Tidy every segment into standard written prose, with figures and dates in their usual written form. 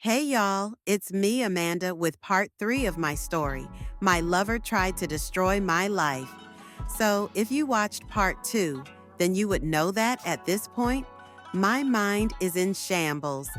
Hey y'all, it's me, Amanda, with part 3 of my story. My lover tried to destroy my life. So, if you watched part 2, then you would know that at this point, my mind is in shambles.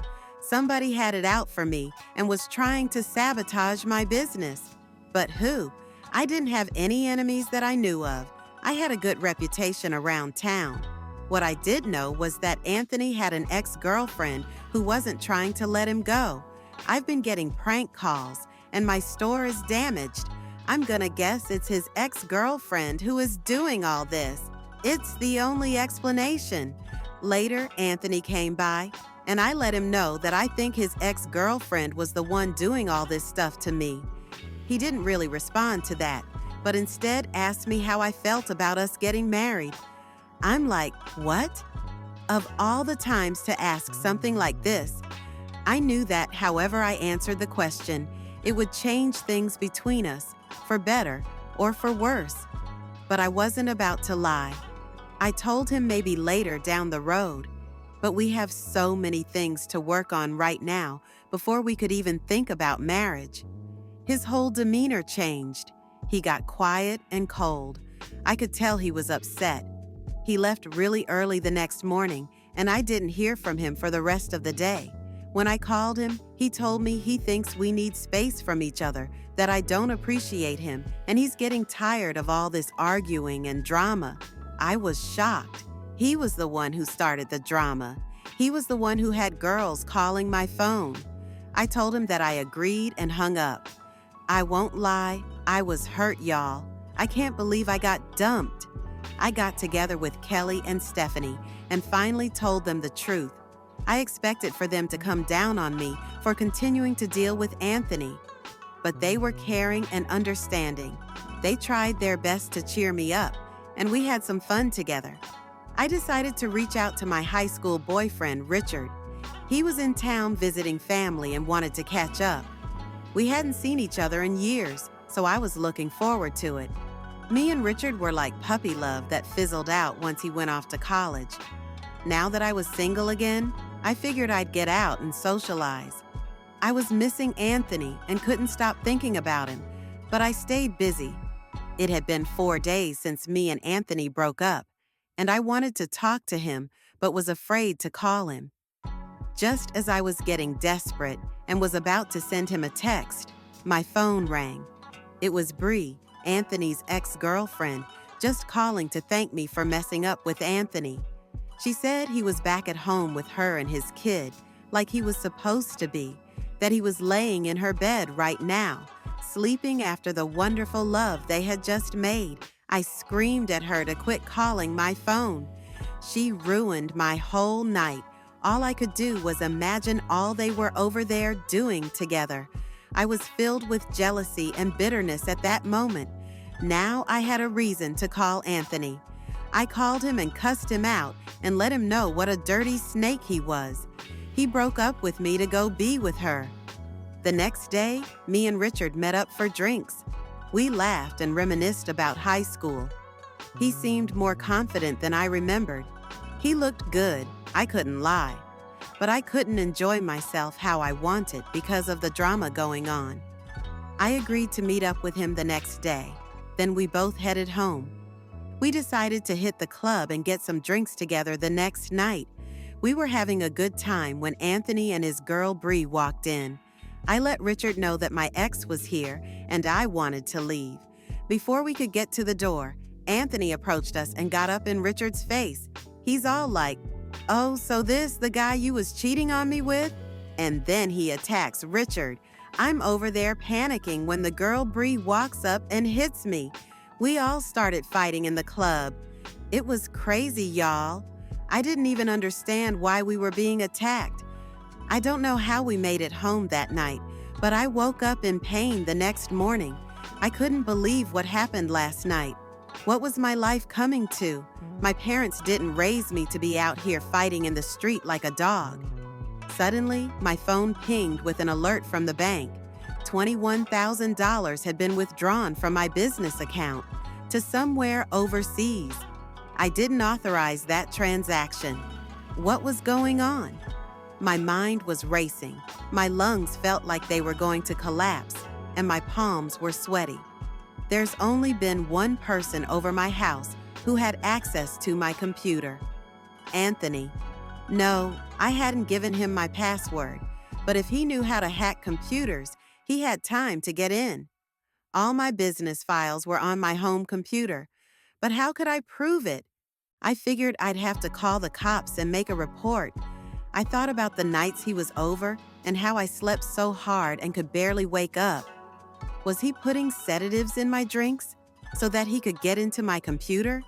Somebody had it out for me and was trying to sabotage my business. But who? I didn't have any enemies that I knew of. I had a good reputation around town. What I did know was that Anthony had an ex-girlfriend who wasn't trying to let him go. I've been getting prank calls, and my store is damaged. I'm gonna guess it's his ex-girlfriend who is doing all this. It's the only explanation. Later, Anthony came by, and I let him know that I think his ex-girlfriend was the one doing all this stuff to me. He didn't really respond to that, but instead asked me how I felt about us getting married. I'm like, what? Of all the times to ask something like this, I knew that however I answered the question, it would change things between us, for better or for worse. But I wasn't about to lie. I told him maybe later down the road, but we have so many things to work on right now before we could even think about marriage. His whole demeanor changed. He got quiet and cold. I could tell he was upset. He left really early the next morning, and I didn't hear from him for the rest of the day. When I called him, he told me he thinks we need space from each other, that I don't appreciate him, and he's getting tired of all this arguing and drama. I was shocked. He was the one who started the drama. He was the one who had girls calling my phone. I told him that I agreed and hung up. I won't lie, I was hurt, y'all. I can't believe I got dumped. I got together with Kelly and Stephanie and finally told them the truth. I expected for them to come down on me for continuing to deal with Anthony, but they were caring and understanding. They tried their best to cheer me up, and we had some fun together. I decided to reach out to my high school boyfriend, Richard. He was in town visiting family and wanted to catch up. We hadn't seen each other in years, so I was looking forward to it. Me and Richard were like puppy love that fizzled out once he went off to college. Now that I was single again, I figured I'd get out and socialize. I was missing Anthony and couldn't stop thinking about him, but I stayed busy. It had been 4 days since me and Anthony broke up, and I wanted to talk to him, but was afraid to call him. Just as I was getting desperate and was about to send him a text, my phone rang. It was Bree, Anthony's ex-girlfriend, just calling to thank me for messing up with Anthony. She said he was back at home with her and his kid, like he was supposed to be, that he was laying in her bed right now, sleeping after the wonderful love they had just made. I screamed at her to quit calling my phone. She ruined my whole night. All I could do was imagine all they were over there doing together. I was filled with jealousy and bitterness at that moment. Now I had a reason to call Anthony. I called him and cussed him out and let him know what a dirty snake he was. He broke up with me to go be with her. The next day, me and Richard met up for drinks. We laughed and reminisced about high school. He seemed more confident than I remembered. He looked good, I couldn't lie. But I couldn't enjoy myself how I wanted because of the drama going on. I agreed to meet up with him the next day. Then we both headed home. We decided to hit the club and get some drinks together the next night. We were having a good time when Anthony and his girl Bree walked in. I let Richard know that my ex was here and I wanted to leave. Before we could get to the door, Anthony approached us and got up in Richard's face. He's all like, "Oh, so this the guy you was cheating on me with?" And then he attacks Richard. I'm over there panicking when the girl Bree walks up and hits me. We all started fighting in the club. It was crazy, y'all. I didn't even understand why we were being attacked. I don't know how we made it home that night, but I woke up in pain the next morning. I couldn't believe what happened last night. What was my life coming to? My parents didn't raise me to be out here fighting in the street like a dog. Suddenly, my phone pinged with an alert from the bank. $21,000 had been withdrawn from my business account to somewhere overseas. I didn't authorize that transaction. What was going on? My mind was racing. My lungs felt like they were going to collapse, and my palms were sweaty. There's only been one person over my house who had access to my computer: Anthony. No, I hadn't given him my password, but if he knew how to hack computers, he had time to get in. All my business files were on my home computer, but how could I prove it? I figured I'd have to call the cops and make a report. I thought about the nights he was over and how I slept so hard and could barely wake up. Was he putting sedatives in my drinks so that he could get into my computer?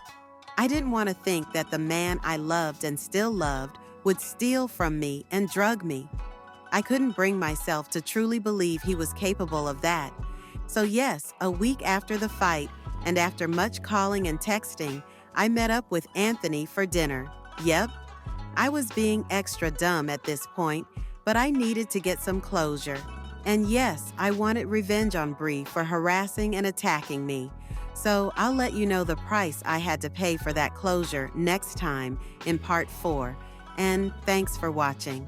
I didn't want to think that the man I loved and still loved would steal from me and drug me. I couldn't bring myself to truly believe he was capable of that. So yes, a week after the fight, and after much calling and texting, I met up with Anthony for dinner. Yep, I was being extra dumb at this point, but I needed to get some closure. And yes, I wanted revenge on Bree for harassing and attacking me. So I'll let you know the price I had to pay for that closure next time in part 4. And thanks for watching.